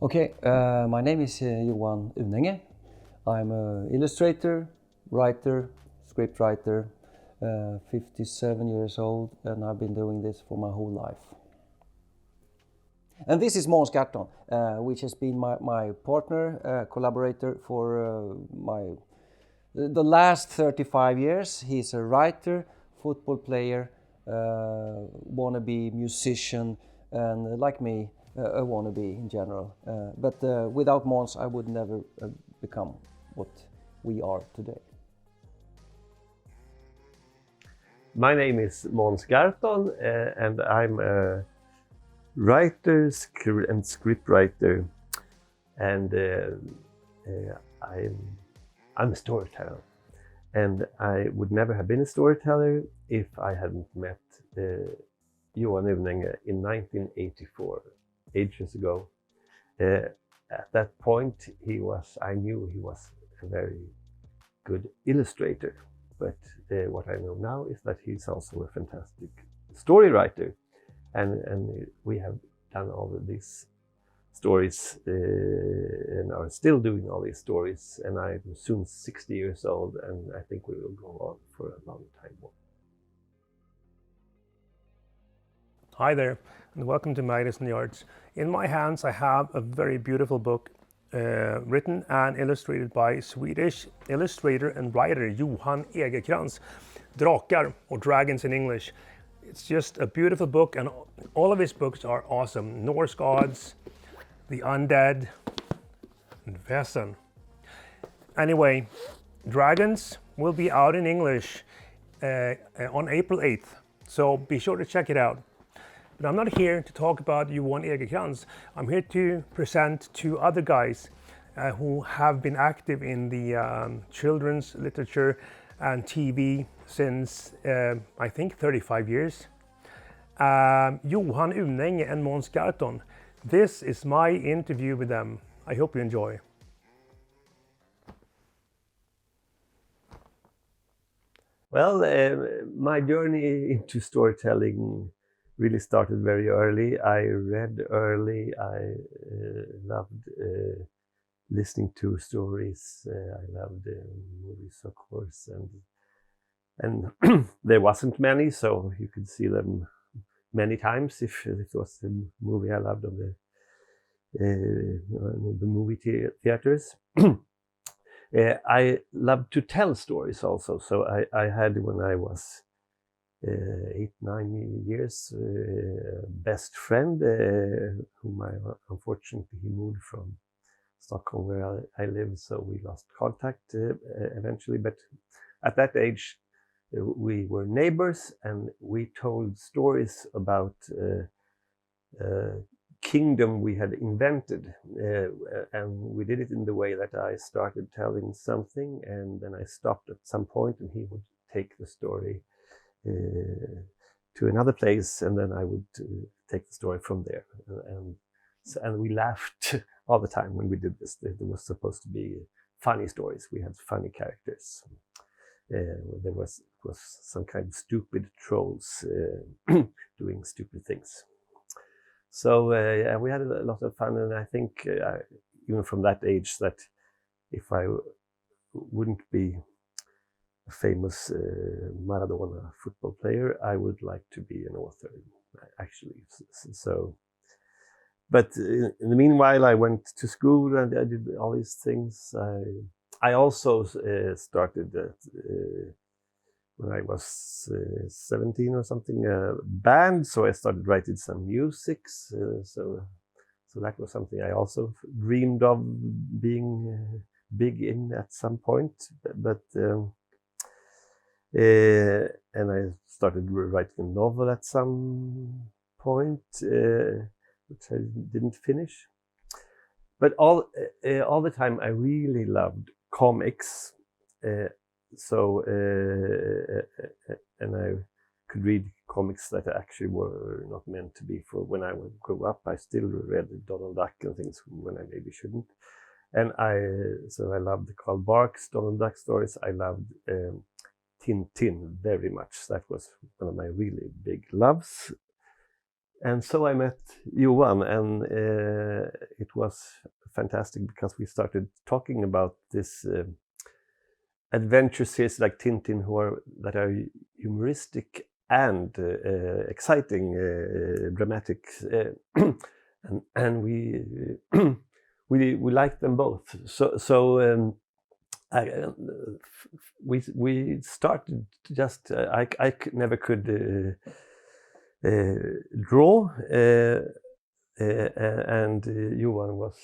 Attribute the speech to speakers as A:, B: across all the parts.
A: Okay, my name is Johan Unenge. I'm an illustrator, writer, script writer, 57 years old, and I've been doing this for my whole life. And this is Måns Gahrton, which has been my partner, collaborator for the last 35 years. He's a writer, football player, wannabe musician, and like me, a wannabe in general. But without Måns, I would never become what we are today.
B: My name is Måns Gahrton, and I'm a writer and scriptwriter, and I'm a storyteller. And I would never have been a storyteller if I hadn't met Johan Unenge in 1984, ages ago. At that point, I knew he was a very good illustrator. But what I know now is that he's also a fantastic story writer. And we have done all of these stories and are still doing all these stories. And I'm soon 60 years old, and I think we will go on for a long time more.
C: Hi there, and welcome to Midas in the Arts. In my hands, I have a very beautiful book written and illustrated by Swedish illustrator and writer Johan Unenge Måns Drakar, or Dragons in English. It's just a beautiful book, and all of his books are awesome. Norse gods, the undead, and Väsen. Anyway, Dragons will be out in English on April 8th, so be sure to check it out. But I'm not here to talk about Johan Unenge Måns. I'm here to present two other guys who have been active in the children's literature and TV since, I think, 35 years. Johan Unenge and Måns Gahrton. This is my interview with them. I hope you enjoy.
B: Well, my journey into storytelling really started very early. I read early. I loved listening to stories. I loved movies, of course, and there wasn't many, so you could see them many times if it was a movie I loved on the movie theaters. I loved to tell stories also, so I had, when I was 8-9 years, best friend whom unfortunately he moved from Stockholm, where I live, so we lost contact eventually. But at that age, we were neighbors, and we told stories about kingdom we had invented, and we did it in the way that I started telling something, and then I stopped at some point, and he would take the story to another place, and then I would take the story from there. And we laughed all the time when we did this. There was supposed to be funny stories. We had funny characters. There was some kind of stupid trolls doing stupid things. So yeah, we had a lot of fun, and I think even from that age, that if I wouldn't be a famous Maradona football player, I would like to be an author, actually. So, but in the meanwhile, I went to school and I did all these things. I also started when I was 17 or something, a band. So I started writing some music. So that was something I also dreamed of being big in at some point. But and I started writing a novel at some point, which I didn't finish. But all the time, I really loved comics. And I could read comics that actually were not meant to be for when I grew up. I still read Donald Duck and things when I maybe shouldn't. And so I loved Carl Barks, Donald Duck stories. I loved Tintin very much. That was one of my really big loves. And so I met Johan, and it was fantastic because we started talking about this adventure series like Tintin, that are humoristic and exciting, dramatic, and we we liked them both. So we started just I never could draw, and Johan was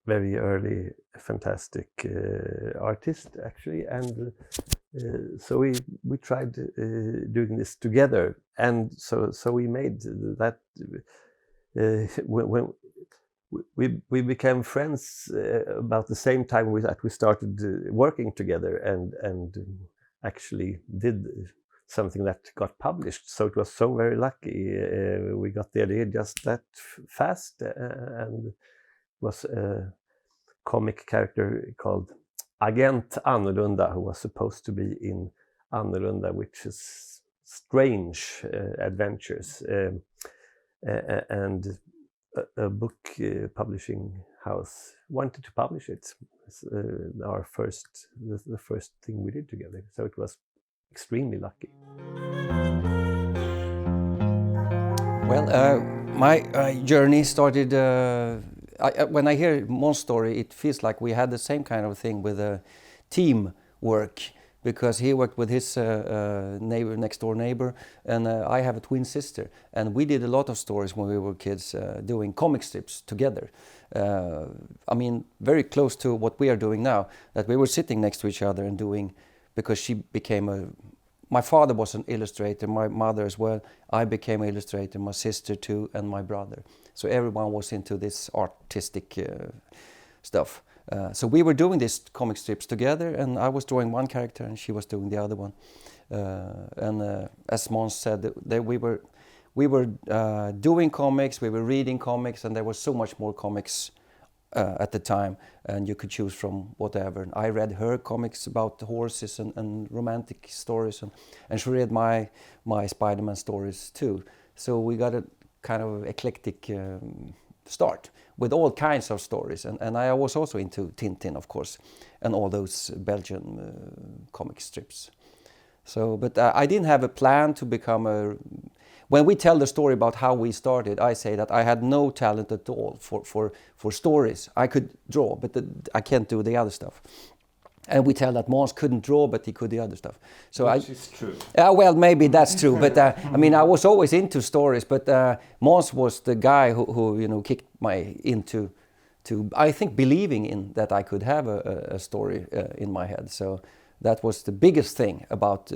B: very early a fantastic artist actually, and so we tried doing this together, and so we made that when we became friends about the same time that we started working together, and actually did something that got published. So it was so very lucky. We got the idea just that fast, and it was a comic character called Agent Annorlunda, who was supposed to be in Annorlunda, which is strange adventures, and a book publishing house wanted to publish it. It's the first thing we did together. So it was extremely lucky.
A: Well, my journey started when I hear Måns' story. It feels like we had the same kind of thing with team work, because he worked with his next door neighbor, and I have a twin sister, and we did a lot of stories when we were kids, doing comic strips together. I mean, very close to what we are doing now, that we were sitting next to each other and doing, because she became my father was an illustrator, my mother as well. I became an illustrator, my sister too, and my brother. So everyone was into this artistic stuff. So we were doing these comic strips together, and I was drawing one character and she was doing the other one. And as Måns said, we were doing comics, we were reading comics, and there was so much more comics at the time, and you could choose from whatever. And I read her comics about horses and romantic stories, and she read my Spider-Man stories too. So we got a kind of eclectic start with all kinds of stories, and I was also into Tintin, of course, and all those Belgian comic strips. So, but I didn't have a plan to become when we tell the story about how we started, I say that I had no talent at all for stories. I could draw, but I can't do the other stuff. And we tell that Måns couldn't draw, but he could the other stuff. So
B: Which is true.
A: Well, maybe that's true. But I mean, I was always into stories. But Måns was the guy who kicked me into, I think, believing in that I could have a story in my head. So that was the biggest thing about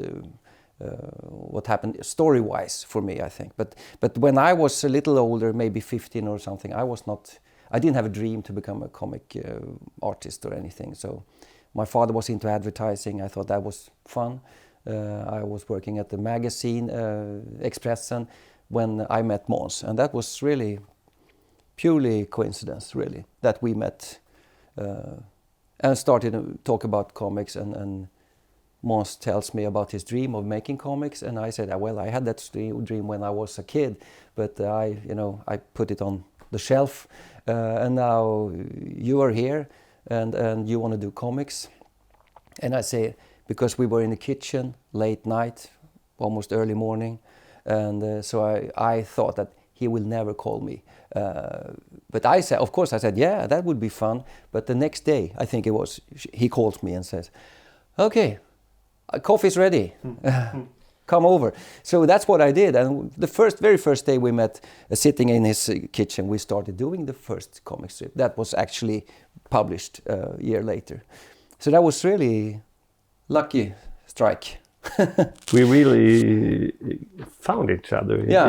A: what happened story-wise for me, I think. But when I was a little older, maybe 15 or something, I didn't have a dream to become a comic artist or anything. So my father was into advertising. I thought that was fun. I was working at the magazine Expressen when I met Måns, and that was really purely coincidence, really, that we met and started to talk about comics. And Måns tells me about his dream of making comics, and I said, well, I had that dream when I was a kid, but I put it on the shelf, and now you are here, and you want to do comics. And I say, because we were in the kitchen late night, almost early morning, and so I thought that he will never call me. But I said, of course, I said, yeah, that would be fun. But the next day, I think it was, he calls me and says, okay, coffee's ready. Come over. So that's what I did. And the very first day we met, sitting in his kitchen, we started doing the first comic strip. That was actually published a year later. So that was really lucky strike.
B: We really found each other.
A: Yeah.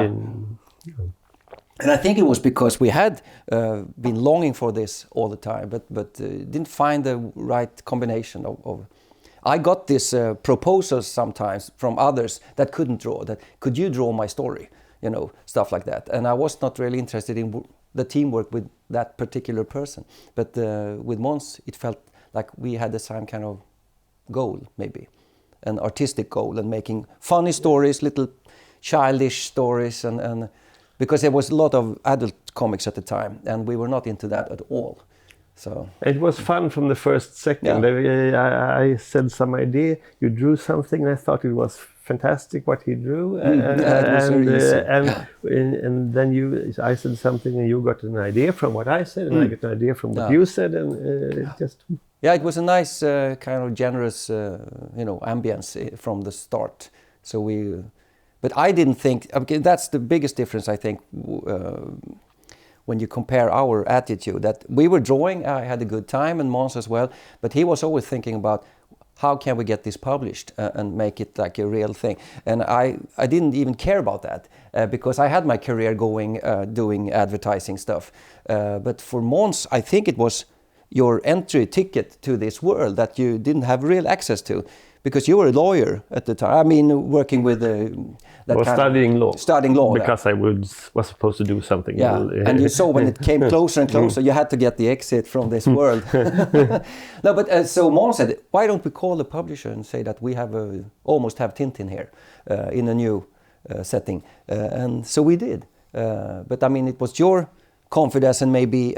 A: And I think it was because we had been longing for this all the time, but didn't find the right combination of I got these proposals sometimes from others that couldn't draw, that could you draw my story, stuff like that. And I was not really interested in the teamwork with that particular person. But with Måns, it felt like we had the same kind of goal, maybe, an artistic goal, and making funny stories, little childish stories, and because there was a lot of adult comics at the time, and we were not into that at all. So
B: it was fun from the first second.
A: Yeah.
B: I said some idea, you drew something, and I thought it was fantastic what he drew,
A: it was very easy.
B: and then I said something, and you got an idea from what I said, and I got an idea from what you said, and
A: it was a nice kind of generous, ambience from the start. So but I didn't think. Okay, that's the biggest difference, I think. When you compare our attitude, that we were drawing, I had a good time, and Måns as well, but he was always thinking about how can we get this published and make it like a real thing. And I didn't even care about that because I had my career going doing advertising stuff. But for Måns, I think it was your entry ticket to this world that you didn't have real access to, because you were a lawyer at the time. I mean, working with
B: studying law.
A: Studying law.
B: Because I was supposed to do something.
A: Yeah, and you saw when it came closer and closer, you had to get the exit from this world. No, but so Måns said, why don't we call the publisher and say that we almost have Tintin here in a new setting? And so we did. But I mean, it was your confidence and maybe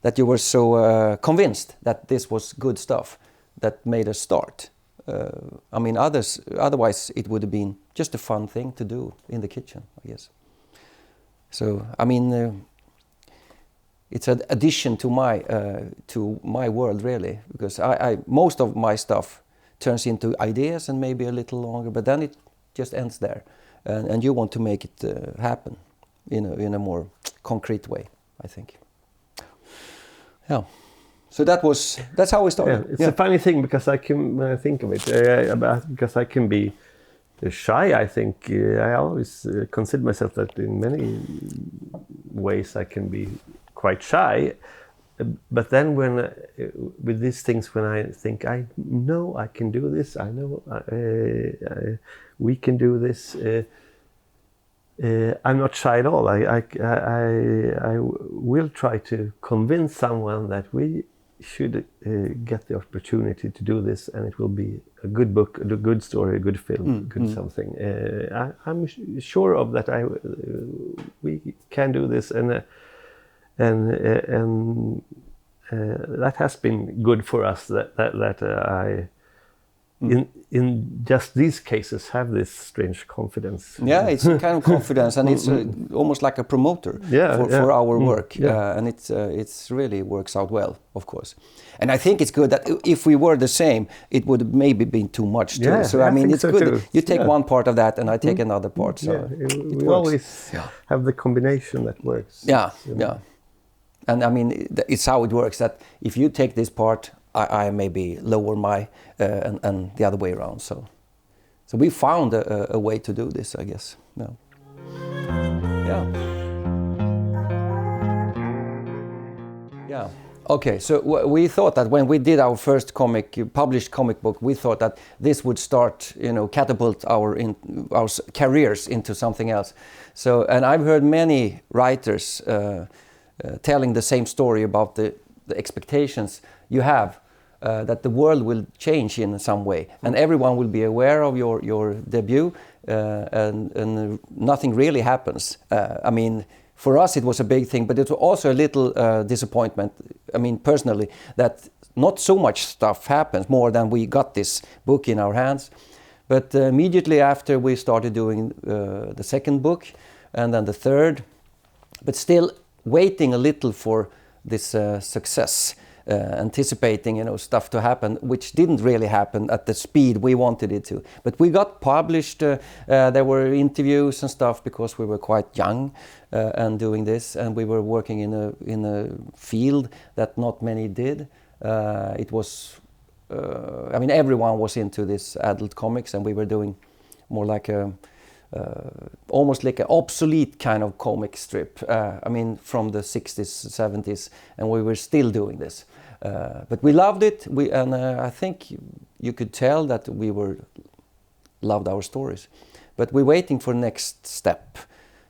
A: that you were so convinced that this was good stuff that made us start. I mean, otherwise it would have been just a fun thing to do in the kitchen, I guess. So, I mean, it's an addition to my world, really, because most of my stuff turns into ideas and maybe a little longer, but then it just ends there, and you want to make it happen in a more concrete way, I think. Yeah. So that's how we started.
B: Yeah, it's a funny thing because when I think of it, because I can be shy. I think I always consider myself that in many ways I can be quite shy. But then with these things, when I think I know I can do this, I know we can do this. I'm not shy at all. I will try to convince someone that we should get the opportunity to do this, and it will be a good book, a good story, a good film, good something. I'm sure of that. We can do this, and that has been good for us. That I. In just these cases have this strange confidence.
A: Yeah, it's a kind of confidence, and it's almost like a promoter for our work. And it's really works out well, of course. And I think it's good that if we were the same, it would have maybe been too much too.
B: Yeah,
A: so I mean, it's good.
B: Too.
A: You take one part of that, and I take another part. So
B: we always have the combination that works.
A: Yeah. And I mean, it's how it works. That if you take this part, I maybe lower my and the other way around. So we found a way to do this, I guess. Yeah. Okay. So we thought that when we did our first published comic book, we thought that this would start, catapult our careers into something else. So, and I've heard many writers telling the same story about the expectations you have that the world will change in some way, and everyone will be aware of your debut, and nothing really happens. I mean, for us it was a big thing, but it was also a little disappointment. I mean, personally, that not so much stuff happens more than we got this book in our hands. But immediately after we started doing the second book, and then the third, but still waiting a little for this success, anticipating stuff to happen, which didn't really happen at the speed we wanted it to. But we got published. There were interviews and stuff because we were quite young and doing this, and we were working in a field that not many did. It was, I mean, everyone was into this adult comics, and we were doing more like almost like an obsolete kind of comic strip. I mean, from the 60s, 70s, and we were still doing this. But we loved it, and I think you could tell that we loved our stories. But we're waiting for next step.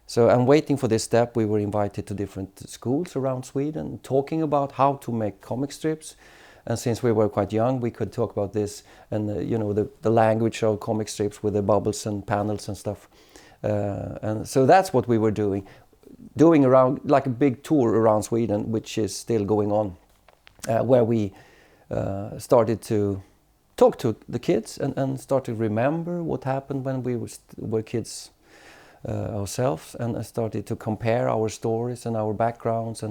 A: So I'm waiting for this step. We were invited to different schools around Sweden, talking about how to make comic strips. And since we were quite young, we could talk about this and the language of comic strips with the bubbles and panels and stuff. And so that's what we were doing around, like a big tour around Sweden, which is still going on, where we started to talk to the kids and start to remember what happened when we were kids ourselves, and started to compare our stories and our backgrounds,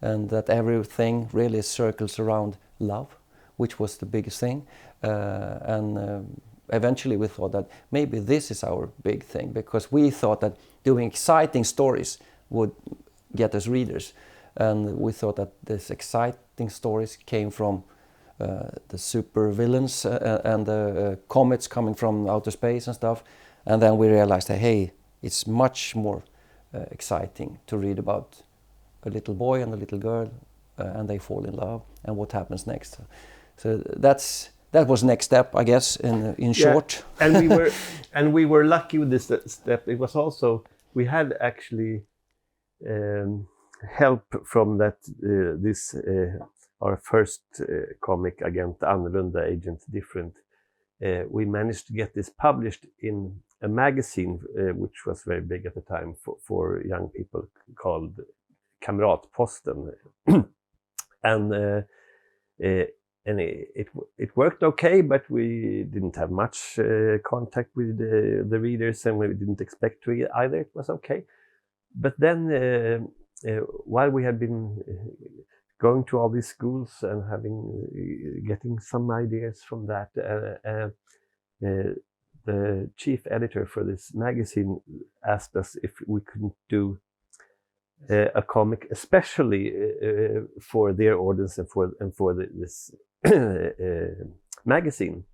A: and that everything really circles around love, which was the biggest thing. Eventually we thought that maybe this is our big thing, because we thought that doing exciting stories would get us readers. And we thought that these exciting stories came from the super villains and the comets coming from outer space and stuff. And then we realized that, hey, it's much more exciting to read about a little boy and a little girl, and they fall in love, and what happens next. So that was next step, I guess, in short.
B: And we were lucky with this step. It was also, we had actually help from that our first comic, Agent Annorlunda, Agent Different. We managed to get this published in a magazine which was very big at the time for young people, called Kamratposten. and it worked okay, but we didn't have much contact with the readers, and we didn't expect to either. It was okay. But then while we had been going to all these schools and getting some ideas from that, the chief editor for this magazine asked us if we couldn't do a comic especially for their audience and for this magazine.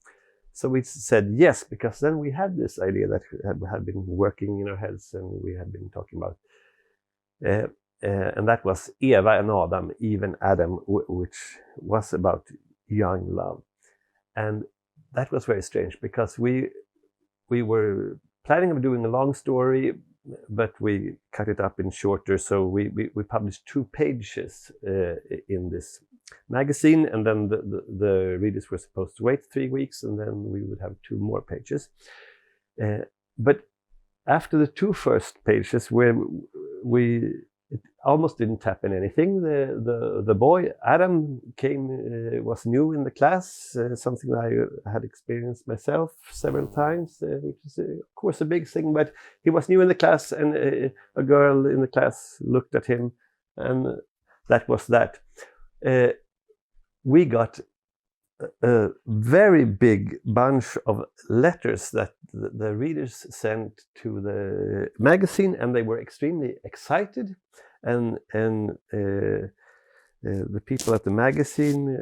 B: So we said yes, because then we had this idea that had been working in our heads, and we had been talking about, and that was Eva and Adam, Eve and Adam, which was about young love. And that was very strange, because we were planning on doing a long story, but we cut it up in shorter. So we published 2 pages in this magazine, and then the readers were supposed to wait 3 weeks, and then we would have 2 more pages. But after the 2 first pages, where it almost didn't happen anything. The boy Adam was new in the class, something I had experienced myself several times, which is of course a big thing. But he was new in the class, and a girl in the class looked at him, and that was that. We got a very big bunch of letters that the readers sent to the magazine, and they were extremely excited. And the people at the magazine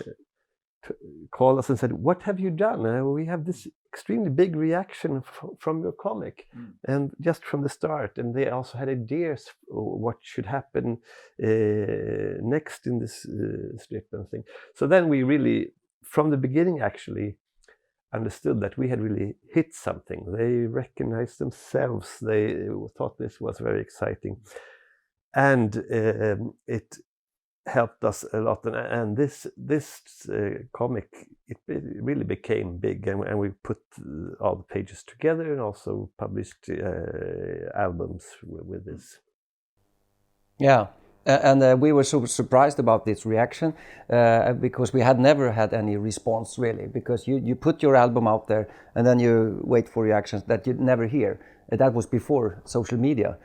B: called us and said, "What have you done? We have this extremely big reaction from your comic," and just from the start. And they also had ideas what should happen next in this strip and thing. So then we really, from the beginning, actually understood that we had really hit something. They recognized themselves. They thought this was very exciting. And it helped us a lot. And this comic, it really became big. And we put all the pages together, and also published albums with this.
A: Yeah. And we were so surprised about this reaction because we had never had any response, really, because you put your album out there and then you wait for reactions that you never hear. That was before social media.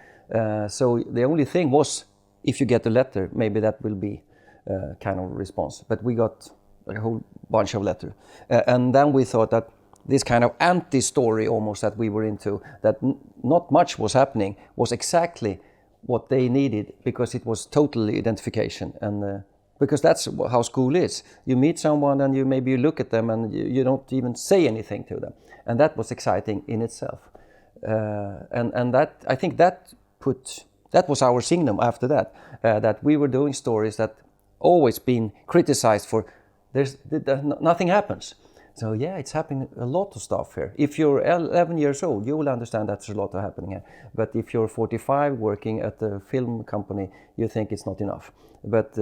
A: So the only thing was, if you get a letter, maybe that will be kind of a response. But we got a whole bunch of letters. And then we thought that this kind of anti-story almost that we were into, that not much was happening, was exactly what they needed, because it was total identification. And because that's how school is. You meet someone and you look at them and you don't even say anything to them. And that was exciting in itself. And that, I think that was our signum after that, that we were doing stories that always been criticized for, nothing happens. So yeah, it's happening a lot of stuff here. If you're 11 years old, you will understand that's a lot of happening here. But if you're 45 working at a film company, you think it's not enough. But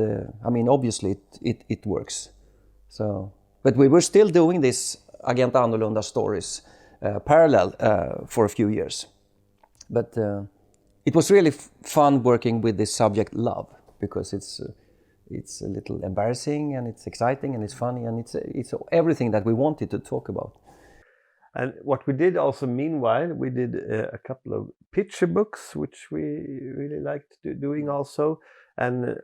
A: I mean, obviously it works. So, but we were still doing this Agent Annorlunda stories parallel for a few years. But it was really fun working with this subject, love, because it's a little embarrassing and it's exciting and it's funny and it's everything that we wanted to talk about.
B: And what we did also, meanwhile, we did a couple of picture books, which we really liked doing also. And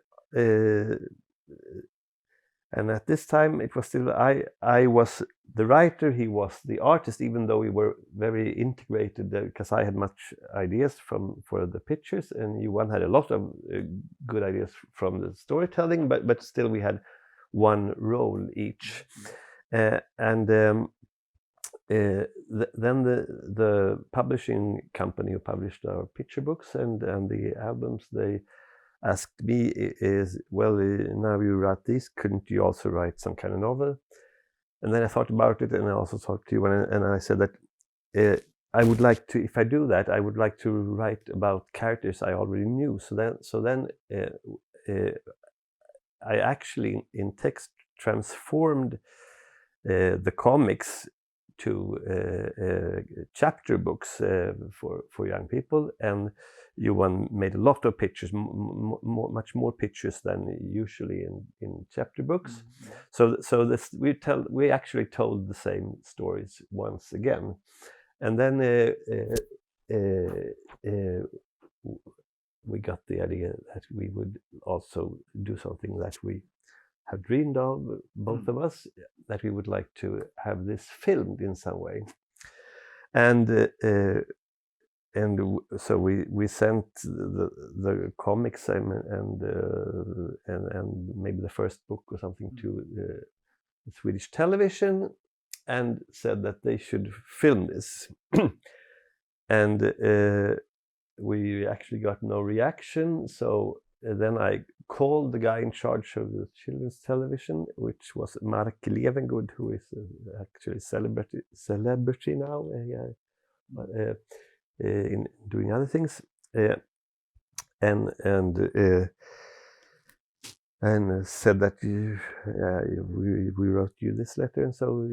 B: at this time, it was still I was the writer, he was the artist, even though we were very integrated, because I had much ideas for the pictures, and Johan had a lot of good ideas from the storytelling, but still we had one role each. Then the publishing company who published our picture books and the albums, they asked me, now you write this, couldn't you also write some kind of novel? And then I thought about it, and I also talked to you, and I said that I would like to, if I do that, I would like to write about characters I already knew. So then I actually in text transformed the comics to chapter books for young people, and Johan made a lot of pictures, much more pictures than usually in chapter books. Mm-hmm. So this we actually told the same stories once again, and then we got the idea that we would also do something that we have dreamed of, both of us, that we would like to have this filmed in some way. And so we sent the comics and maybe the first book or something to the Swedish television, and said that they should film this. And we actually got no reaction, so then I called the guy in charge of the children's television, which was Mark Levengood, who is actually celebrity now, in doing other things, and said that we wrote you this letter, and so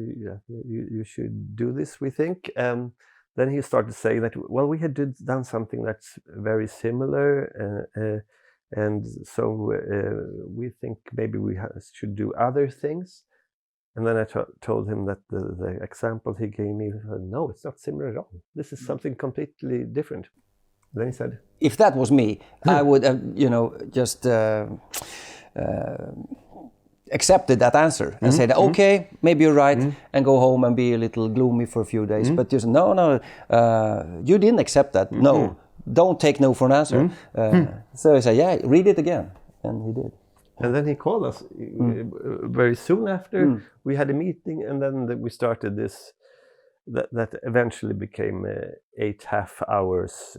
B: you should do this, we think. Then he started saying that, well, we had done something that's very similar, and so we think maybe we should do other things. And then I told him that the example he gave me, no, it's not similar at all. This is something completely different. And then he said,
A: if that was me, I would have, just accepted that answer and said, okay, maybe you're right, and go home and be a little gloomy for a few days. But just, no, you didn't accept that. No, don't take no for an answer. So I said, yeah, read it again. And he did.
B: And then he called us very soon after. We had a meeting, and then we started this, that eventually became 8.5 hours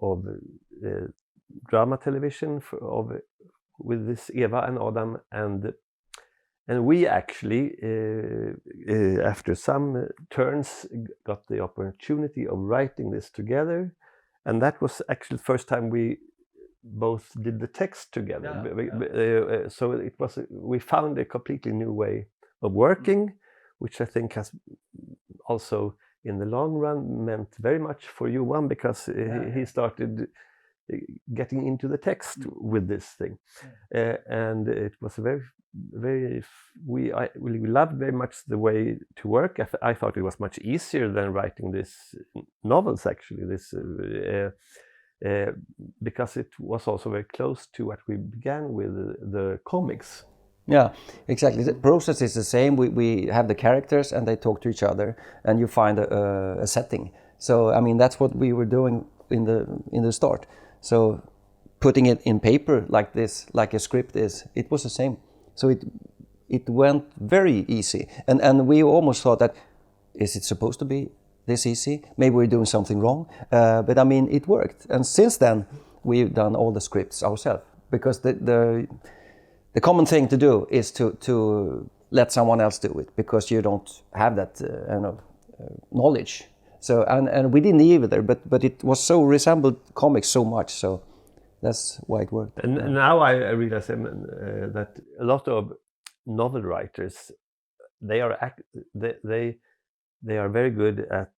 B: of drama television with this Eva and Adam, and we actually after some turns got the opportunity of writing this together, and that was actually the first time we both did the text together. So it was, we found a completely new way of working, which I think has also in the long run meant very much for Johan, because he started getting into the text with this thing, and it was we loved very much the way to work. I thought it was much easier than writing these novels, actually, because it was also very close to what we began with, the comics.
A: Yeah, exactly. The process is the same. We have the characters and they talk to each other, and you find a setting. So I mean, that's what we were doing in the start. So putting it in paper like this, like a script is, it was the same. So it went very easy, and we almost thought that, is it supposed to be this easy? Maybe we're doing something wrong. But I mean, it worked. And since then, we've done all the scripts ourselves, because the common thing to do is to let someone else do it, because you don't have that knowledge. So and we didn't either, but it was so resembled comics so much, so that's why it worked.
B: And now I realize that a lot of novel writers, they are very good at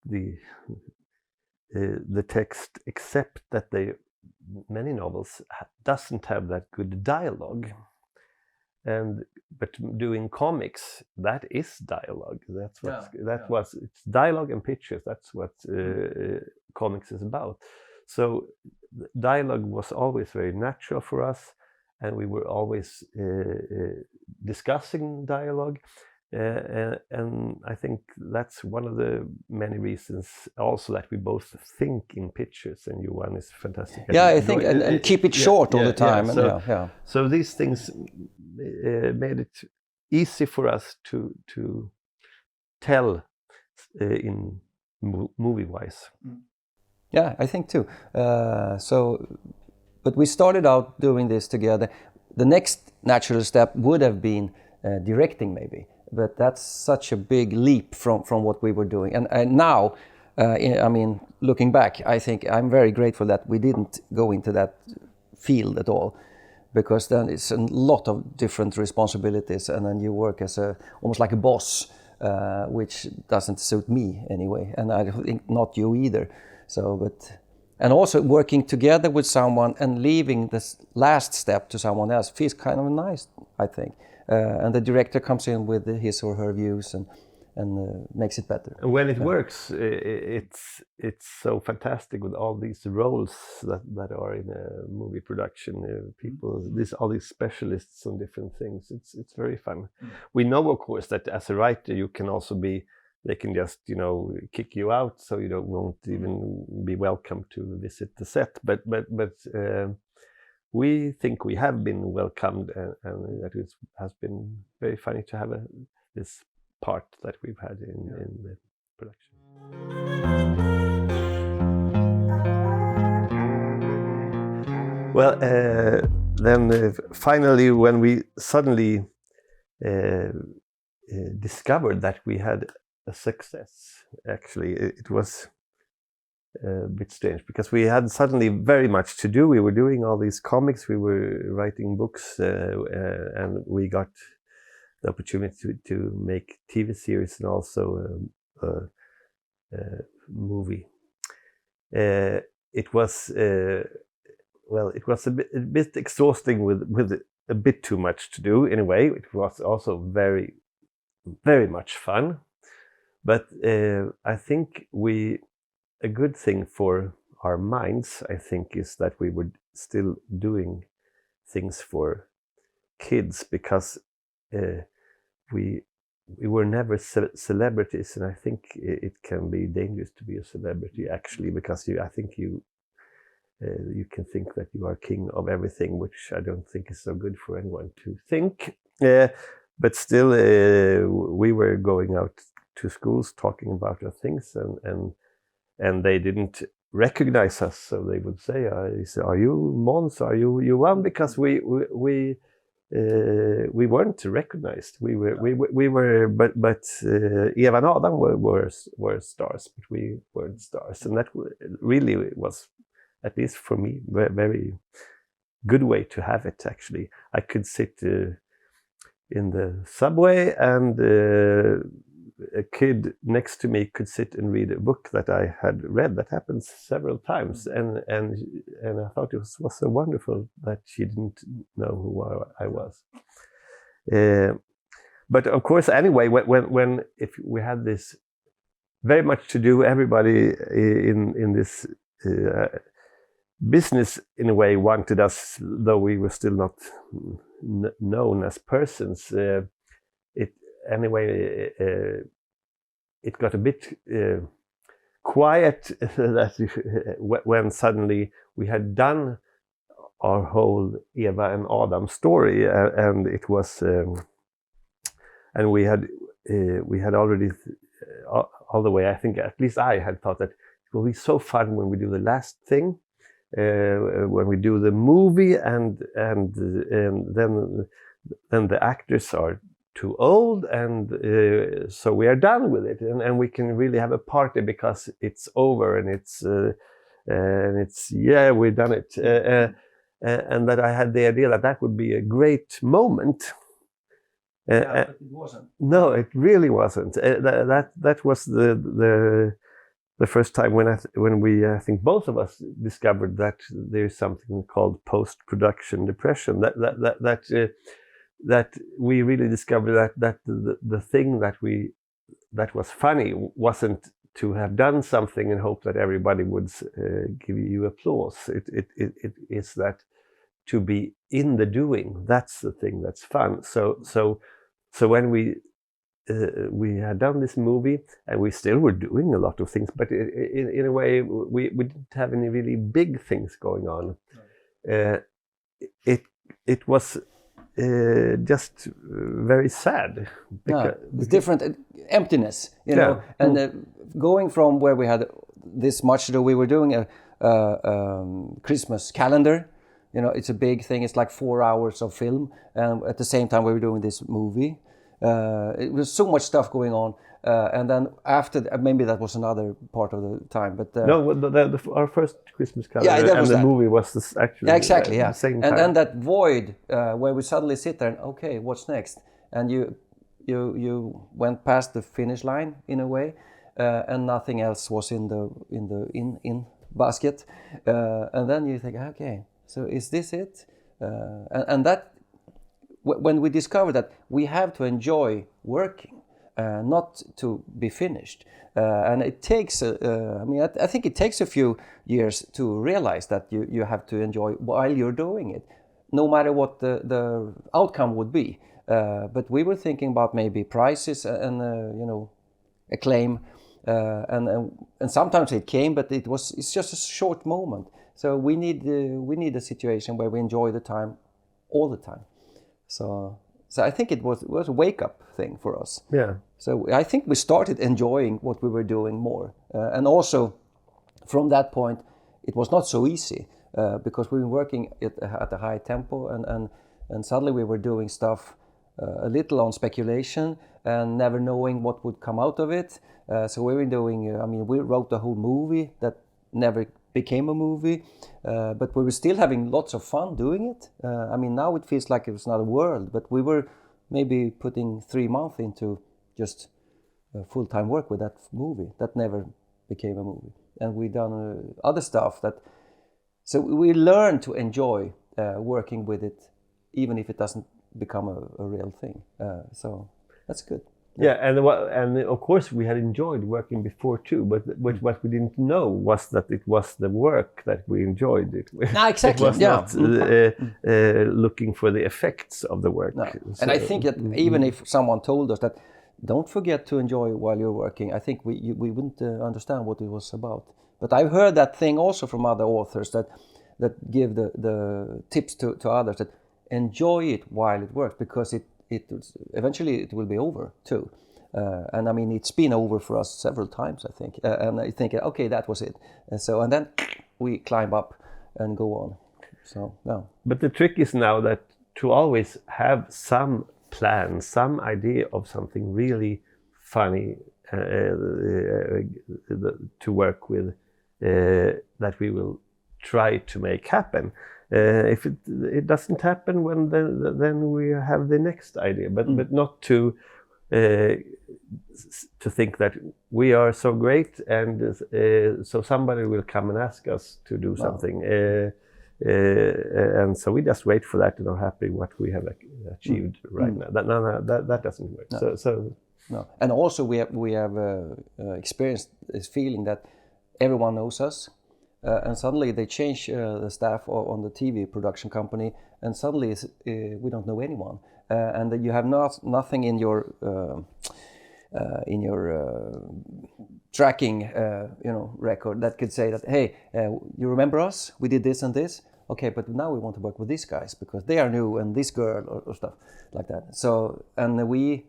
B: the text, except that many novels doesn't have that good dialogue. But doing comics, that is dialogue. That's what it's dialogue and pictures. That's what comics is about. So dialogue was always very natural for us, and we were always discussing dialogue. And I think that's one of the many reasons also that we both think in pictures, and Johan is fantastic.
A: Yeah, I think, and keep it short all the time.
B: So these things made it easy for us to tell in movie-wise.
A: Yeah, I think too. But we started out doing this together. The next natural step would have been directing, maybe. But that's such a big leap from what we were doing. And now, I mean, looking back, I think I'm very grateful that we didn't go into that field at all, because then it's a lot of different responsibilities, and then you work as almost like a boss, which doesn't suit me anyway, and I think not you either. And also working together with someone and leaving this last step to someone else feels kind of nice, I think. And the director comes in with his or her views and makes it better.
B: And when it works, it's so fantastic with all these roles that are in a movie production. People, all these specialists on different things. It's very fun. We know, of course, that as a writer, you can also be. They can just, kick you out, so you won't even be welcome to visit the set. But we think we have been welcomed, and that it has been very funny to have this part that we've had in the production. Well, then finally, when we suddenly discovered that we had a success, actually, it was a bit strange, because we had suddenly very much to do. We were doing all these comics, we were writing books, and we got the opportunity to make TV series and also a movie. It was it was a bit exhausting with a bit too much to do in a way. It was also very, very much fun. But I think a good thing for our minds, I think, is that we were still doing things for kids, because we were never celebrities, and I think it can be dangerous to be a celebrity, actually, because I think you can think that you are king of everything, which I don't think is so good for anyone to think. But still, we were going out to schools talking about our things, and they didn't recognize us, so they would say, "Are you Måns? Are you Johan?" Because we weren't recognized. We were, but Eva and Adam were stars, but we weren't stars, and that really was, at least for me, very, very good way to have it. Actually, I could sit in the subway, and a kid next to me could sit and read a book that I had read. That happened several times, and I thought it was so wonderful that she didn't know who I was. But of course, anyway, when if we had this very much to do, everybody in this business in a way wanted us, though we were still not known as persons. It got a bit quiet when suddenly we had done our whole Eva and Adam story, and it was, and we had already all the way. I think at least I had thought that it will be so fun when we do the last thing, when we do the movie, and then the actors are too old, and so we are done with it, and we can really have a party because it's over, and it's we've done it, and that I had the idea that would be a great moment. But it wasn't. No, it really wasn't. That was the the first time when we I think both of us discovered that there's something called post-production depression. That we really discovered that the thing that was funny wasn't to have done something and hope that everybody would give you applause. It is that to be in the doing. That's the thing that's fun. So when we had done this movie, and we still were doing a lot of things, but in a way we didn't have any really big things going on. It was just very sad.
A: It's different emptiness, you know. And going from where we had this much to do, we were doing a Christmas calendar. You know, it's a big thing. It's like 4 hours of film, and at the same time we were doing this movie. It was so much stuff going on, and then after maybe that was another part of the time. But
B: our first Christmas calendar and the movie was actually
A: exactly
B: the same time.
A: And then that void where we suddenly sit there and okay, what's next? And you went past the finish line in a way, and nothing else was in the basket, and then you think, okay, so is this it? And that. When we discover that we have to enjoy working, not to be finished, and it takes, I think it takes a few years to realize that you have to enjoy while you're doing it, no matter what the outcome would be. But we were thinking about maybe prizes and acclaim, and sometimes it came, but it's just a short moment. So we need a situation where we enjoy the time all the time. So I think it was a wake-up thing for us.
B: Yeah.
A: So I think we started enjoying what we were doing more. And also, from that point, it was not so easy because we were working at a high tempo and suddenly we were doing stuff a little on speculation and never knowing what would come out of it. So we were doing, we wrote the whole movie that never became a movie, but we were still having lots of fun doing it. Now it feels like it was another world, but we were maybe putting 3 months into just full-time work with that movie that never became a movie. And we done other stuff so we learned to enjoy working with it, even if it doesn't become a real thing. So that's good.
B: Yeah, and of course we had enjoyed working before too, but what we didn't know was that it was the work that we enjoyed.
A: No, exactly.
B: It was not looking for the effects of the work.
A: No. And I think that even if someone told us that don't forget to enjoy while you're working, I think we wouldn't understand what it was about. But I've heard that thing also from other authors that give the tips to others that enjoy it while it works, because eventually it will be over too. And it's been over for us several times, I think. And I think, okay, that was it. And then we climb up and go on. So, yeah.
B: But the trick is now that to always have some plan, some idea of something really funny to work with, that we will try to make happen. If it doesn't happen, then we have the next idea, but not to think that we are so great and so somebody will come and ask us to do something, and so we just wait for that and are happy what we have achieved right now. That doesn't work.
A: No. No, and also we have experienced this feeling that everyone knows us. And suddenly they change the staff on the TV production company, and suddenly we don't know anyone, and you have nothing in your tracking record that could say that, hey, you remember us? We did this and this. Okay, but now we want to work with these guys because they are new, and this girl or stuff like that. So we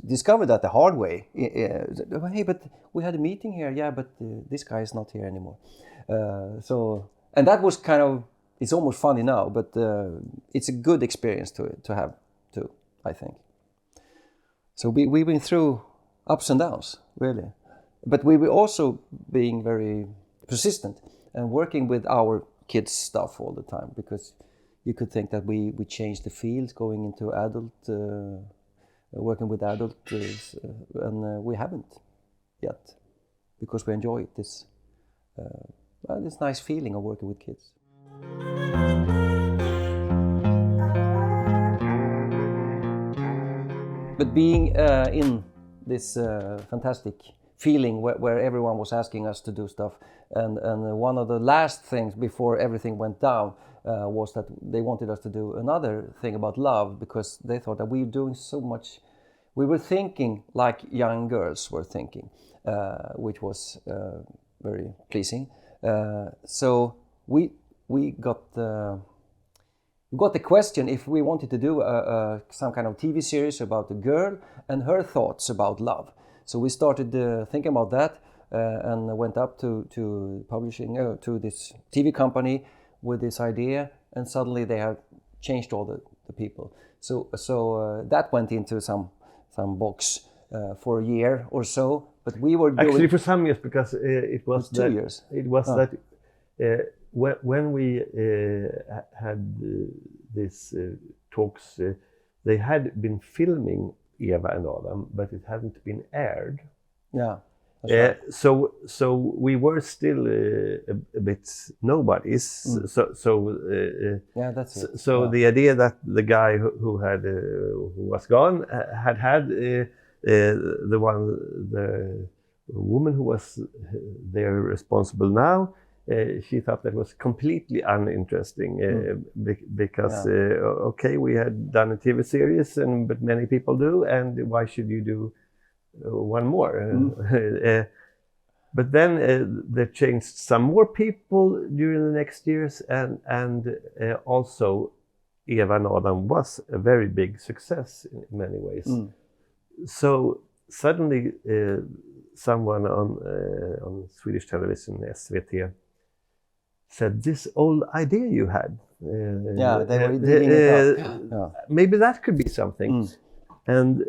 A: discovered that the hard way. Hey, but we had a meeting here. Yeah, but this guy is not here anymore. And that was kind of, it's almost funny now, but it's a good experience to have too, I think. So we've been through ups and downs, really. But we were also being very persistent and working with our kids' stuff all the time, because you could think that we changed the field going into adult, working with adults, and we haven't yet. because we enjoy this nice feeling of working with kids. But being in this fantastic feeling where everyone was asking us to do stuff, and one of the last things before everything went down was that they wanted us to do another thing about love, because they thought that we were doing so much. We were thinking like young girls were thinking, which was very pleasing. So we got the question if we wanted to do some kind of TV series about a girl and her thoughts about love. So we started thinking about that and went up to publishing to this TV company with this idea, and suddenly they have changed all the people. So that went into some box for a year or so. But we were doing
B: actually for some years, because it was
A: 2 years.
B: It was that when we had these talks, they had been filming Eva and Adam, but it hadn't been aired.
A: Yeah. Right.
B: So we were still a bit nobodies.
A: Yeah, that's it.
B: So
A: yeah.
B: the idea that the guy who was gone had the woman who was there responsible now. She thought that was completely uninteresting because okay, we had done a TV series, but many people do, and why should you do one more? But then they changed some more people during the next years, and also Eva and Adam was a very big success in many ways. So suddenly someone on Swedish television, SVT, said, this old idea you had.
A: They were digging it up.
B: Maybe that could be something. And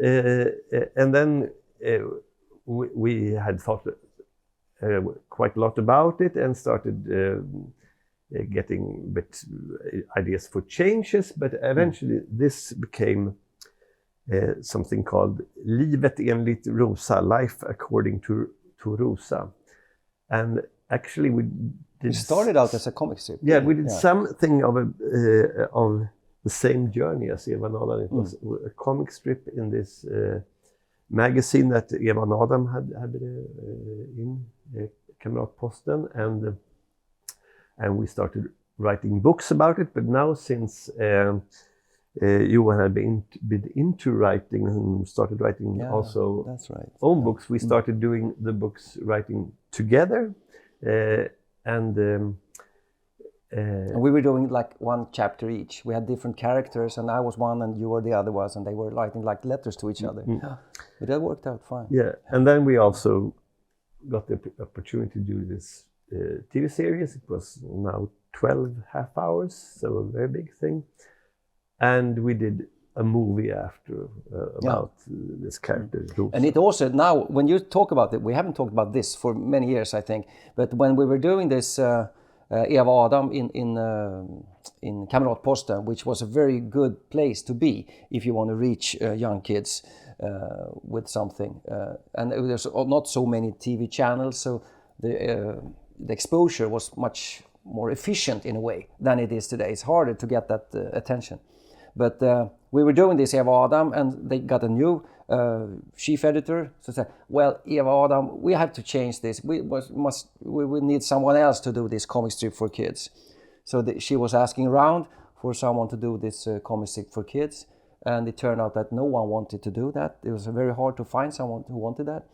B: then we had thought quite a lot about it and started getting a bit ideas for changes, but eventually this became something called Livet enligt Rosa, Life According to Rosa. And actually
A: it started out as a comic strip.
B: Yeah, we did something of the same journey as Eva and Adam. It was a comic strip in this magazine that Eva and Adam had in Kamratposten, and we started writing books about it. But now, since Johan had been into writing and started writing also
A: that's right.
B: own books, we started doing the books writing together. And
A: we were doing like one chapter each. We had different characters, and I was one and you were the other was, and they were writing like letters to each other. But that worked out fine.
B: Yeah, and then we also got the opportunity to do this TV series. It was now 12 half hours, so a very big thing. And we did a movie after about this character.
A: And it also, now when you talk about it, we haven't talked about this for many years, I think, but when we were doing this Eva Adam in Kamratposten, which was a very good place to be if you want to reach young kids with something, and there's not so many TV channels, so the exposure was much more efficient in a way than it is today. It's harder to get that attention. But we were doing this Eva Adam, and they got a new chief editor. So said, well, Eva Adam, we have to change this. We will need someone else to do this comic strip for kids. So she was asking around for someone to do this comic strip for kids, and it turned out that no one wanted to do that. It was very hard to find someone who wanted that.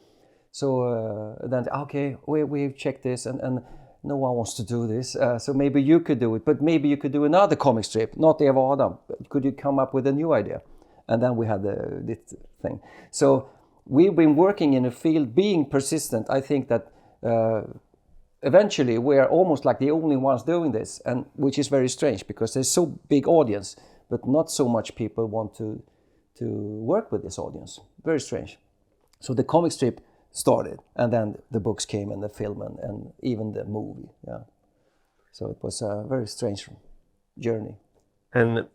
A: So then, okay, we've checked this, and no one wants to do this, so maybe you could do it, but maybe you could do another comic strip, not Eva Adam. Could you come up with a new idea? And then we had this thing. So we've been working in a field, being persistent. I think that eventually we are almost like the only ones doing this, and which is very strange because there's so big audience, but not so much people want to work with this audience. Very strange. So the comic strip started, and then the books came, and the film, and even the movie. Yeah, so it was a very strange journey.
B: And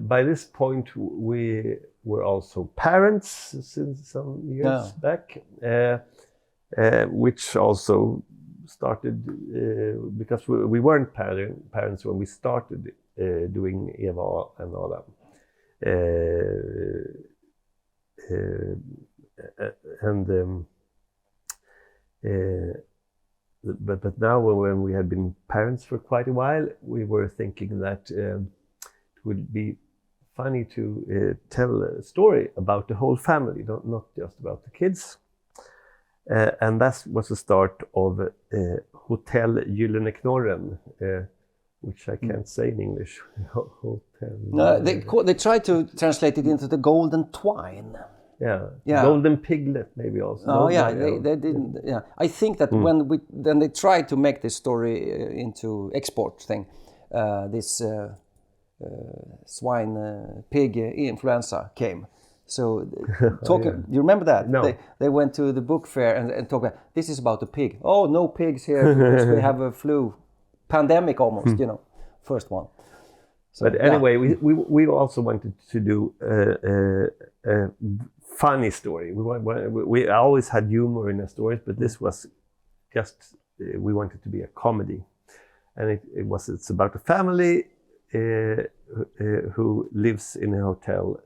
B: by this point, we were also parents since some years back, which also started because we weren't parents when we started doing Eva and Adam. But now when we had been parents for quite a while, we were thinking that it would be funny to tell a story about the whole family, not just about the kids. And that was the start of Hotel Gyllene Knorren, which I can't say in English. Hotel.
A: No, they tried to translate it into the Golden Twine.
B: Yeah. Golden Piglet maybe also.
A: Oh yeah, they didn't. Yeah, I think that when they tried to make this story into export thing, this swine pig influenza came. So you remember that?
B: No.
A: They went to the book fair and talked about, this is about the pig. Oh, no pigs here because we have a flu pandemic almost, first one. So,
B: but anyway, we also wanted to do a funny story. We always had humor in our stories, but this was just we wanted to be a comedy, and it's about a family who lives in a hotel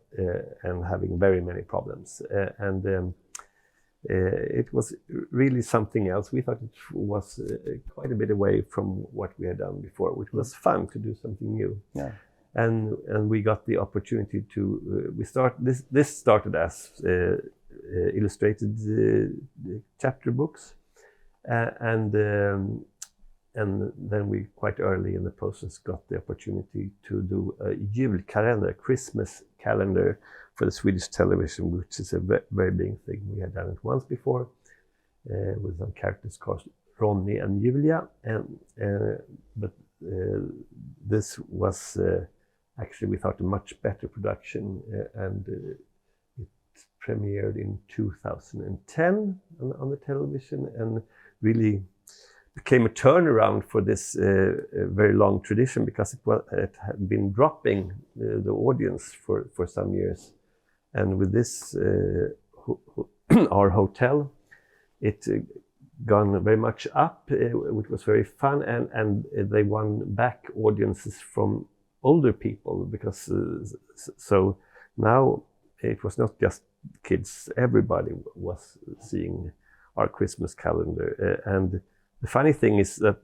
B: and having very many problems, and it was really something else. We thought it was quite a bit away from what we had done before, which was fun to do something new.
A: Yeah.
B: And we got the opportunity to this started as illustrated chapter books, and then we quite early in the process got the opportunity to do a julkalender, Christmas calendar for the Swedish television, which is a very big thing. We had done it once before with some characters called Ronny and Julia, but this was actually, we thought, a much better production, and it premiered in 2010 on the television, and really became a turnaround for this very long tradition, because it had been dropping the audience for some years. And with this, our hotel, it gone very much up, which was very fun, and they won back audiences from older people, because so now it was not just kids, everybody was seeing our Christmas calendar. And the funny thing is that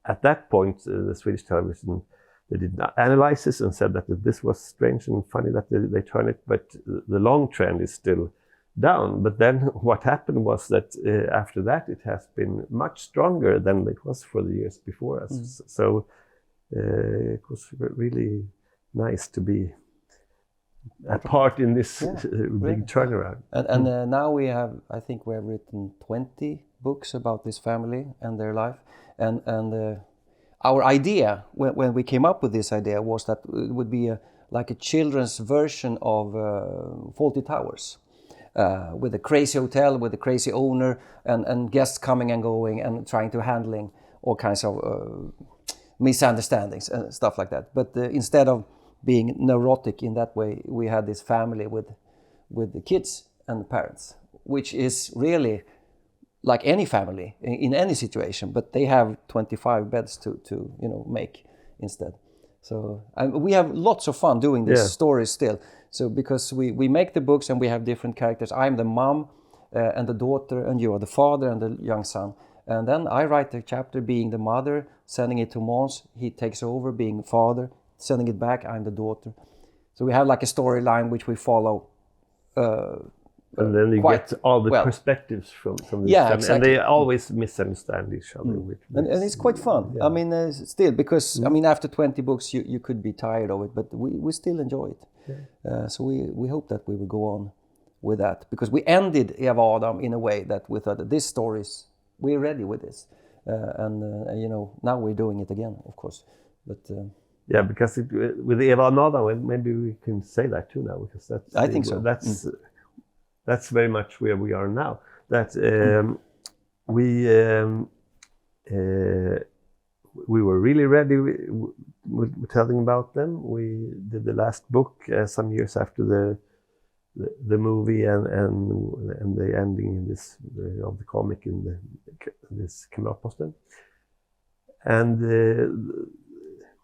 B: at that point, the Swedish television, they did analysis and said that this was strange and funny that they turned it, but the long trend is still down. But then what happened was that after that, it has been much stronger than it was for the years before us. So it was really nice to be a part in this big turnaround.
A: And now I think we have written 20 books about this family and their life. And our idea, when we came up with this idea, was that it would be like a children's version of Fawlty Towers, with a crazy hotel, with a crazy owner, and guests coming and going and trying to handling all kinds of misunderstandings and stuff like that. But instead of being neurotic in that way, we had this family with the kids and the parents, which is really like any family in any situation, but they have 25 beds to make instead. So we have lots of fun doing these stories still. So because we make the books and we have different characters. I'm the mom and the daughter, and you are the father and the young son. And then I write the chapter being the mother, sending it to Måns. He takes over being father, sending it back. I'm the daughter. So we have like a storyline which we follow.
B: And then you get all the perspectives from this family.
A: Exactly.
B: And they always misunderstand each other.
A: And it's quite fun. Yeah. I mean, still, because I mean, after 20 books, you could be tired of it, but we still enjoy it. Yeah. So we hope that we will go on with that, because we ended Eva Adam in a way that we thought that this stories, we're ready with this, and now we're doing it again, of course. But
B: because with Eva Adam, maybe we can say that too now, because
A: I think so.
B: That's very much where we are now. That we were really ready with telling about them. We did the last book some years after the movie and the ending in this of the comic in this Kamratposten. And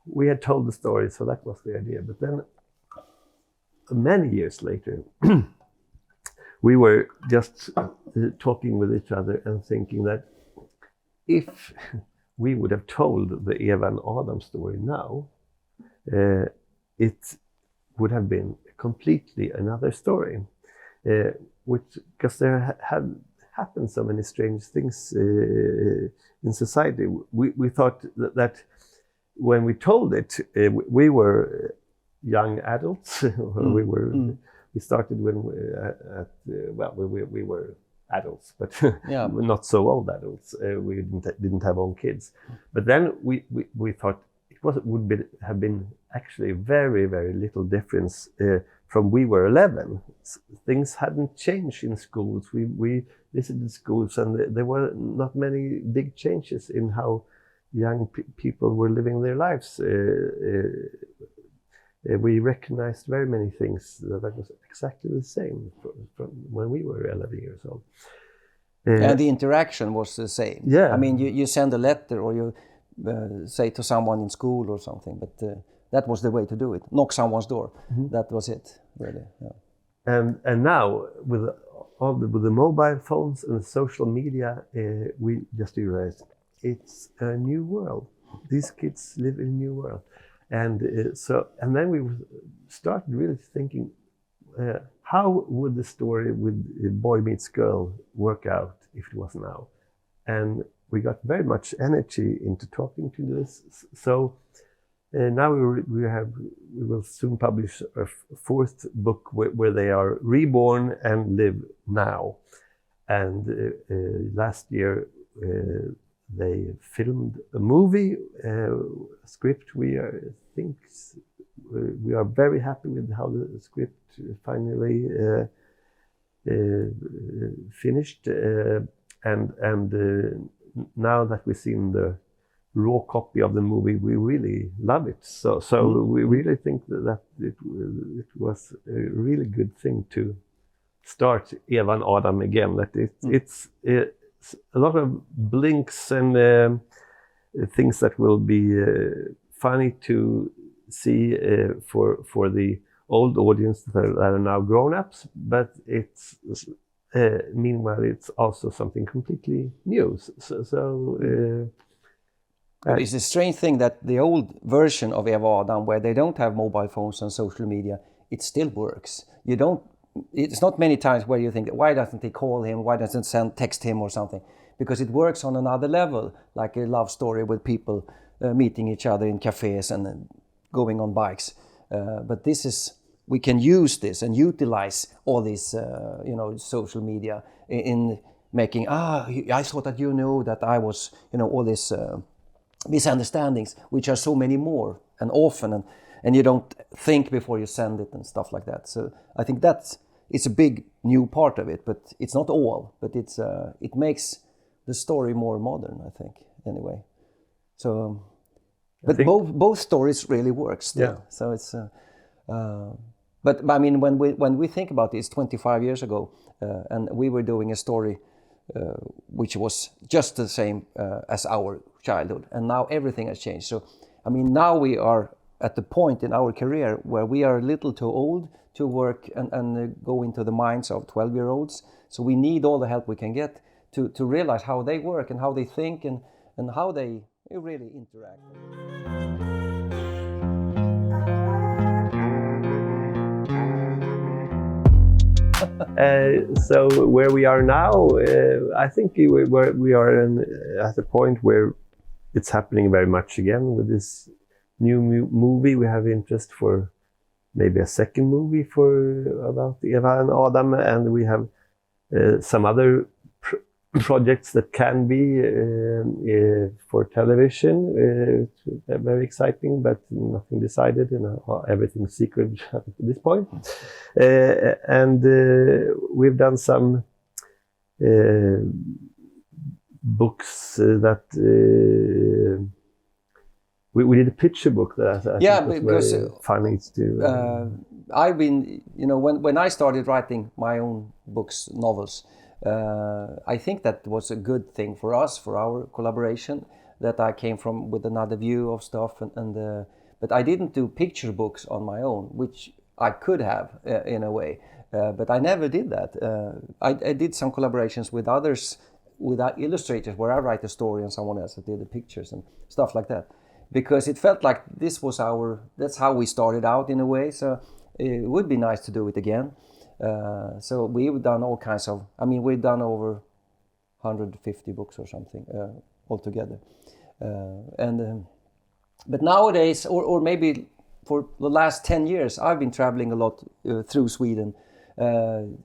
B: we had told the story, so that was the idea. But then many years later, we were just talking with each other and thinking that if we would have told the Eva and Adam story now, it would have been completely another story, because there had happened so many strange things in society. We thought that when we told it, we were young adults. We started when we were adults, but
A: Yeah.
B: not so old adults. We didn't have own kids. But then we thought have been actually very, very little difference from we were 11. Things hadn't changed in schools. We visited schools, and there were not many big changes in how young people were living their lives. We recognized very many things that was exactly the same from when we were 11 years old.
A: And the interaction was the same.
B: Yeah.
A: I mean, you send a letter or you say to someone in school or something, but that was the way to do it. Knock someone's door. Mm-hmm. That was it, really. Yeah.
B: And now with the mobile phones and social media, we just realized it's a new world. These kids live in a new world. And then we started really thinking, how would the story with Boy Meets Girl work out if it was now? And we got very much energy into talking to this. So now we will soon publish a fourth book where they are reborn and live now. And last year they filmed a movie, script. We are very happy with how the script finally finished, and now that we've seen the raw copy of the movie, we really love it. So we really think that it was a really good thing to start Eva and Adam again. That it's a lot of blinks and things that will be funny to see for the old audience that are now grown-ups, but it's meanwhile it's also something completely new.
A: But it's a strange thing that the old version of Eva Adam, where they don't have mobile phones and social media, it still works. It's not many times where you think, why doesn't he call him? Why doesn't text him or something? Because it works on another level, like a love story with people meeting each other in cafes and going on bikes. But we can use this and utilize all this, social media in making, I thought that you knew that I was, all this misunderstandings, which are so many more and often, and you don't think before you send it and stuff like that. So I think it's a big new part of it, but it's not all, but it makes the story more modern, I think, anyway. So, but both stories really work still. Yeah. So it's, but I mean, when we think about this 25 years ago, and we were doing a story which was just the same as our childhood, and now everything has changed. So, I mean, now we are at the point in our career where we are a little too old to work and go into the minds of 12-year-olds. So we need all the help we can get to realize how they work and how they think and how they really interact.
B: So where we are now, I think we are at a point where it's happening very much again with this new movie. We have interest for maybe a second movie about Eva and Adam, and we have some other projects that can be for television. It's very exciting, but nothing decided, everything's secret at this point. And we've done some books that we did a picture book that I think was
A: because
B: very funny to.
A: I've been, when I started writing my own books, novels, I think that was a good thing for us, for our collaboration, that I came from with another view of stuff, but I didn't do picture books on my own, which I could have in a way, but I never did that. I did some collaborations with others, with illustrators, where I write a story and someone else did the pictures and stuff like that, because it felt like that's how we started out in a way. So it would be nice to do it again. So we've done all kinds of, we've done over 150 books or something altogether. But nowadays, or maybe for the last 10 years, I've been traveling a lot through Sweden,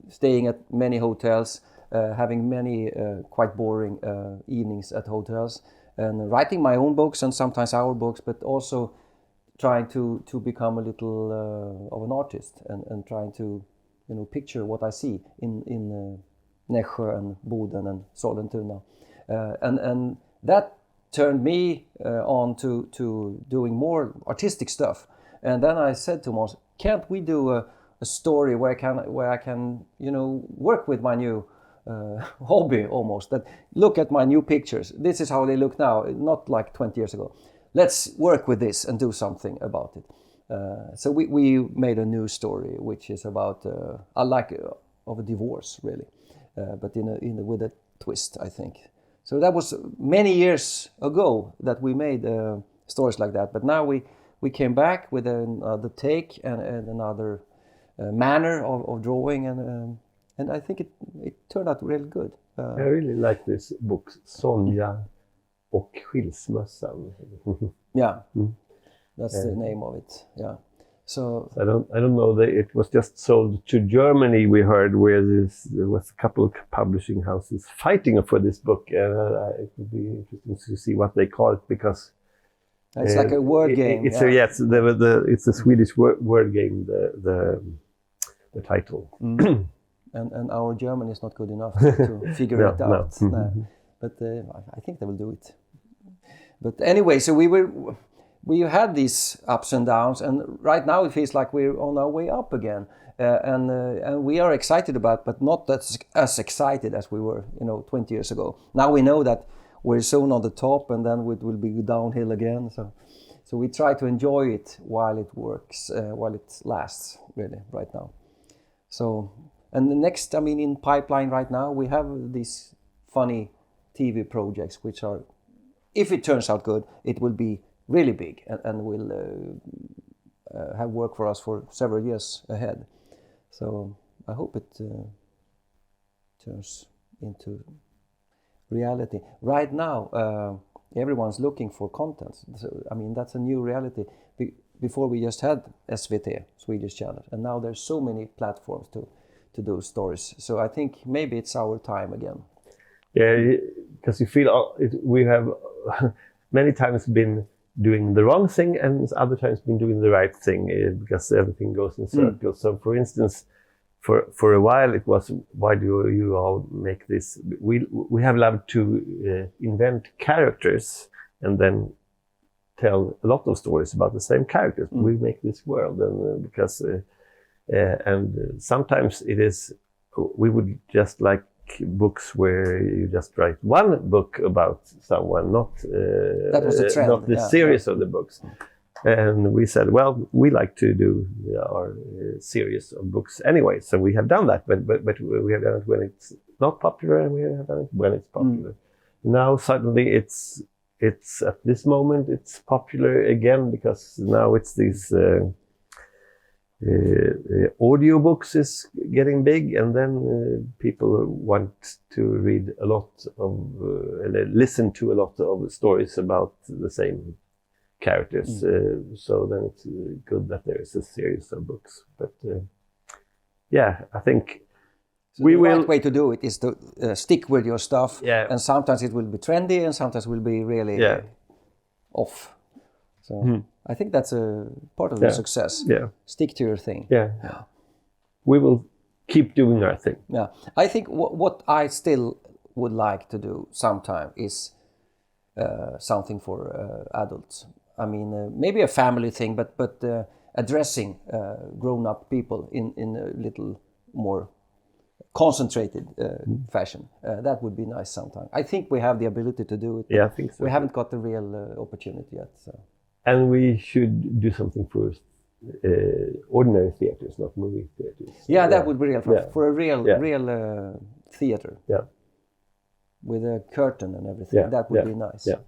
A: staying at many hotels, having many quite boring evenings at hotels, and writing my own books and sometimes our books, but also trying to become a little of an artist and trying to picture what I see in Nässjö and Boden and Sollentuna, and that turned me on to doing more artistic stuff. And then I said to Måns, can't we do a story where I can work with my new hobby almost, that look at my new pictures, this is how they look now, not like 20 years ago, let's work with this and do something about it. So we made a new story which is about of a divorce, really, but with a twist, I think. So that was many years ago that we made stories like that, but now we came back with another take and another manner of drawing, and I think it turned out really good.
B: I really like this book, Sonja och skilsmässan.
A: Yeah, that's the name of it. Yeah. So
B: I don't know that it was just sold to Germany. We heard where there was a couple of publishing houses fighting for this book, and it would be interesting to see what they call it, because
A: it's like a word game.
B: It's a Swedish word game. The title.
A: And our German is not good enough to figure it out. No. But I think they will do it. But anyway, so we had these ups and downs, and right now it feels like we're on our way up again, and we are excited about, but not as excited as we were 20 years ago. Now we know that we're soon on the top, and then it will be downhill again. So we try to enjoy it while it works, while it lasts, really, right now. So, and the next, in pipeline right now, we have these funny TV projects, which are, if it turns out good, it will be really big and will have work for us for several years ahead. So I hope it turns into reality. Right now, everyone's looking for content. So, that's a new reality. Before we just had SVT, Swedish channel, and now there's so many platforms to do stories. So I think maybe it's our time again.
B: Yeah, because you feel we have many times been doing the wrong thing and other times been doing the right thing, because everything goes in circles. So for instance, for a while it was, why do you all make this? We have loved to invent characters and then tell a lot of stories about the same characters. We make this world, and because and sometimes it is, we would just like books where you just write one book about someone, not
A: that was a trend,
B: not the series of the books. And we said, well, we like to do our series of books anyway, so we have done that, but we have done it when it's not popular, and we have done it when it's popular. Now suddenly it's at this moment it's popular again, because now it's these audiobooks is getting big, and then people want to read a lot of listen to a lot of stories about the same characters. So then it's good that there is a series of books. But I think
A: so the right way to do it is to stick with your stuff. And sometimes it will be trendy, and sometimes it will be really off. So I think that's a part of the success. Stick to your thing.
B: We will keep doing our thing.
A: I think what I still would like to do sometime is something for adults. I mean, maybe a family thing, but addressing grown-up people in a little more concentrated fashion. That would be nice sometime. I think we have the ability to do it.
B: Yeah, I think so.
A: We haven't got the real opportunity yet. So.
B: And we should do something for ordinary theaters, not movie theaters.
A: Yeah, that would be real for a real theater.
B: Yeah.
A: With a curtain and everything.
B: Yeah,
A: that would be nice.
B: Yeah.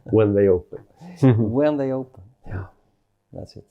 B: When they open.
A: When they open.
B: Yeah.
A: That's it.